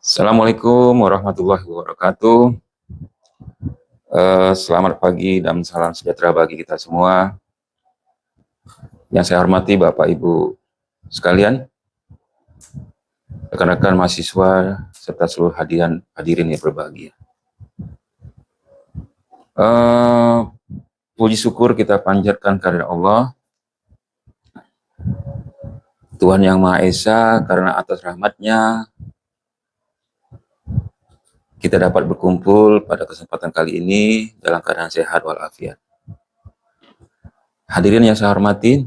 Assalamualaikum warahmatullahi wabarakatuh. Selamat pagi dan salam sejahtera bagi kita semua. Yang saya hormati Bapak Ibu sekalian, rekan-rekan mahasiswa serta seluruh hadirin yang berbahagia. Puji syukur kita panjatkan kehadirat Allah, Tuhan Yang Maha Esa, karena atas rahmat-Nya kita dapat berkumpul pada kesempatan kali ini dalam keadaan sehat walafiat. Hadirin yang saya hormati,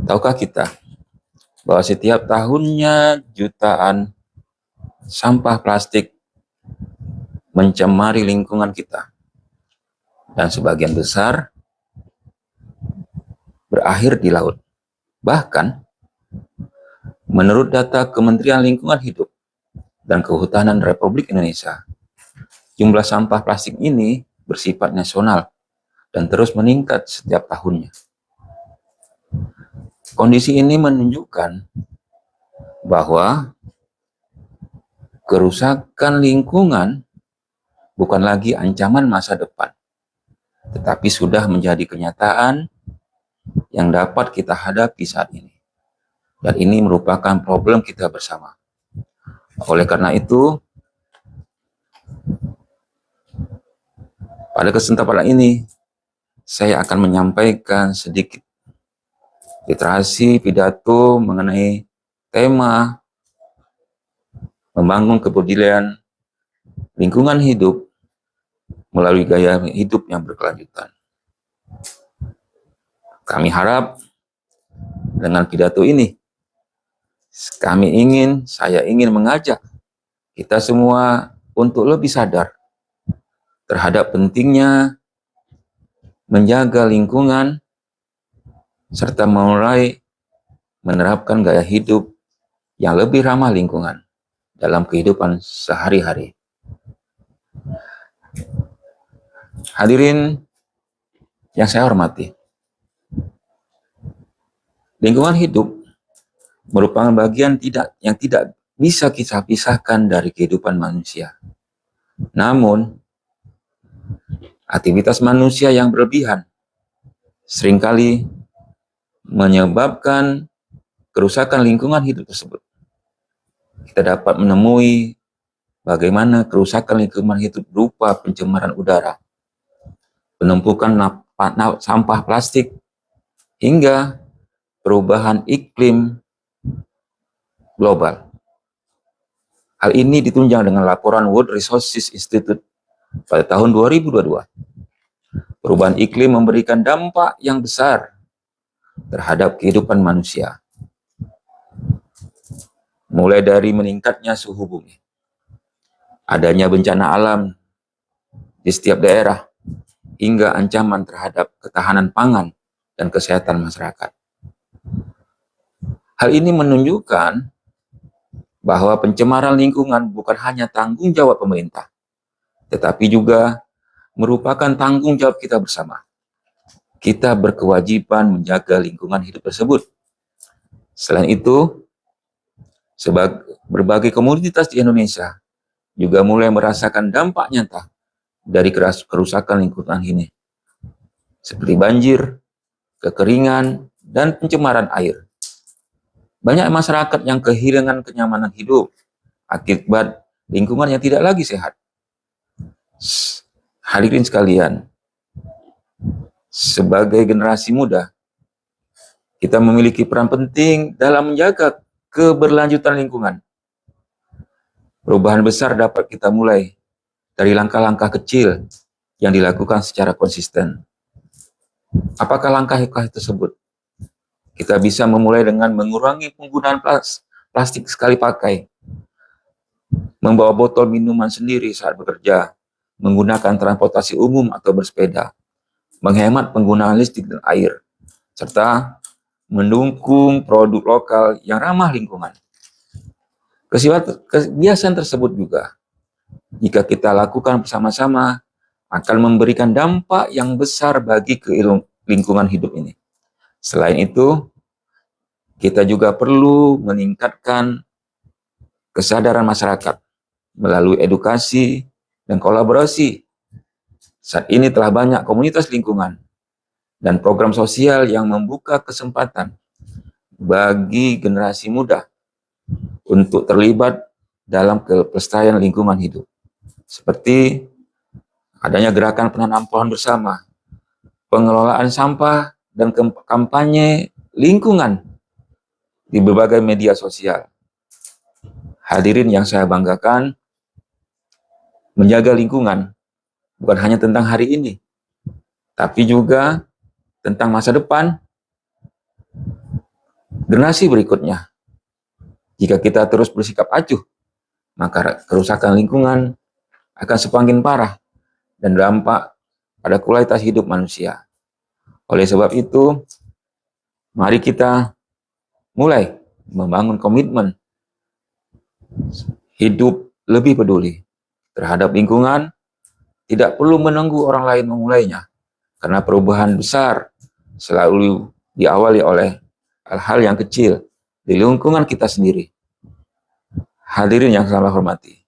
tahukah kita bahwa setiap tahunnya jutaan sampah plastik mencemari lingkungan kita, dan sebagian besar berakhir di laut. Bahkan, menurut data Kementerian Lingkungan Hidup dan Kehutanan Republik Indonesia, jumlah sampah plastik ini bersifat nasional dan terus meningkat setiap tahunnya. Kondisi ini menunjukkan bahwa kerusakan lingkungan bukan lagi ancaman masa depan, tetapi sudah menjadi kenyataan yang dapat kita hadapi saat ini. Dan ini merupakan problem kita bersama. Oleh karena itu, pada kesempatan ini, saya akan menyampaikan sedikit literasi pidato mengenai tema membangun kepedulian lingkungan hidup melalui gaya hidup yang berkelanjutan. Kami harap dengan pidato ini, saya ingin mengajak kita semua untuk lebih sadar terhadap pentingnya menjaga lingkungan serta mulai menerapkan gaya hidup yang lebih ramah lingkungan dalam kehidupan sehari-hari. Hadirin yang saya hormati, lingkungan hidup merupakan bagian yang tidak bisa kita pisahkan dari kehidupan manusia. Namun, aktivitas manusia yang berlebihan seringkali menyebabkan kerusakan lingkungan hidup tersebut. Kita dapat menemui bagaimana kerusakan lingkungan hidup berupa pencemaran udara, penumpukan sampah plastik, hingga perubahan iklim global. Hal ini ditunjang dengan laporan World Resources Institute pada tahun 2022. Perubahan iklim memberikan dampak yang besar terhadap kehidupan manusia. Mulai dari meningkatnya suhu bumi, adanya bencana alam di setiap daerah, hingga ancaman terhadap ketahanan pangan dan kesehatan masyarakat. Hal ini menunjukkan bahwa pencemaran lingkungan bukan hanya tanggung jawab pemerintah, tetapi juga merupakan tanggung jawab kita bersama. Kita berkewajiban menjaga lingkungan hidup tersebut. Selain itu, berbagai komunitas di Indonesia juga mulai merasakan dampak nyata dari kerusakan lingkungan ini, seperti banjir, kekeringan, dan pencemaran air. Banyak masyarakat yang kehilangan kenyamanan hidup akibat lingkungan yang tidak lagi sehat. Hadirin sekalian, sebagai generasi muda, kita memiliki peran penting dalam menjaga keberlanjutan lingkungan. Perubahan besar dapat kita mulai dari langkah-langkah kecil yang dilakukan secara konsisten. Apakah langkah tersebut? Kita bisa memulai dengan mengurangi penggunaan plastik sekali pakai, membawa botol minuman sendiri saat bekerja, menggunakan transportasi umum atau bersepeda, menghemat penggunaan listrik dan air, serta mendukung produk lokal yang ramah lingkungan. Kebiasaan tersebut juga, jika kita lakukan bersama-sama, akan memberikan dampak yang besar bagi lingkungan hidup ini. Selain itu, kita juga perlu meningkatkan kesadaran masyarakat melalui edukasi dan kolaborasi. Saat ini telah banyak komunitas lingkungan dan program sosial yang membuka kesempatan bagi generasi muda untuk terlibat dalam pelestarian lingkungan hidup. Seperti adanya gerakan penanam pohon bersama, pengelolaan sampah, dan kampanye lingkungan di berbagai media sosial. Hadirin yang saya banggakan, menjaga lingkungan bukan hanya tentang hari ini, tapi juga tentang masa depan, generasi berikutnya. Jika kita terus bersikap acuh, maka kerusakan lingkungan akan semakin parah dan dampak pada kualitas hidup manusia. Oleh sebab itu, mari kita mulai membangun komitmen hidup lebih peduli terhadap lingkungan. Tidak perlu menunggu orang lain memulainya, karena perubahan besar selalu diawali oleh hal-hal yang kecil di lingkungan kita sendiri. Hadirin yang saya hormati,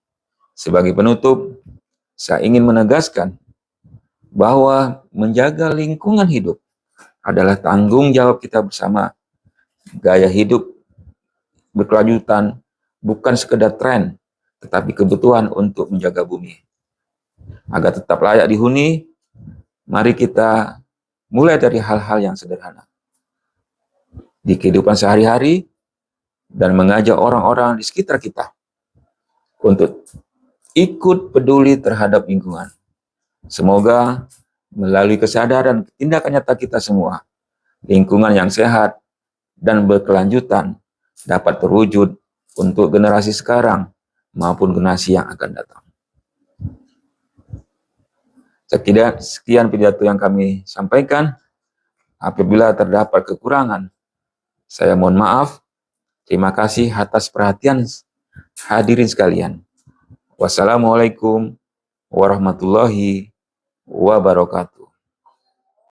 sebagai penutup, saya ingin menegaskan bahwa menjaga lingkungan hidup adalah tanggung jawab kita bersama. Gaya hidup berkelanjutan bukan sekedar tren, tetapi kebutuhan untuk menjaga bumi. Agar tetap layak dihuni, mari kita mulai dari hal-hal yang sederhana di kehidupan sehari-hari dan mengajak orang-orang di sekitar kita untuk ikut peduli terhadap lingkungan. Semoga melalui kesadaran tindakan nyata kita semua, lingkungan yang sehat dan berkelanjutan dapat terwujud untuk generasi sekarang maupun generasi yang akan datang. Sekian pidato yang kami sampaikan. Apabila terdapat kekurangan, saya mohon maaf. Terima kasih atas perhatian hadirin sekalian. Wassalamualaikum warahmatullahi wabarakatuh.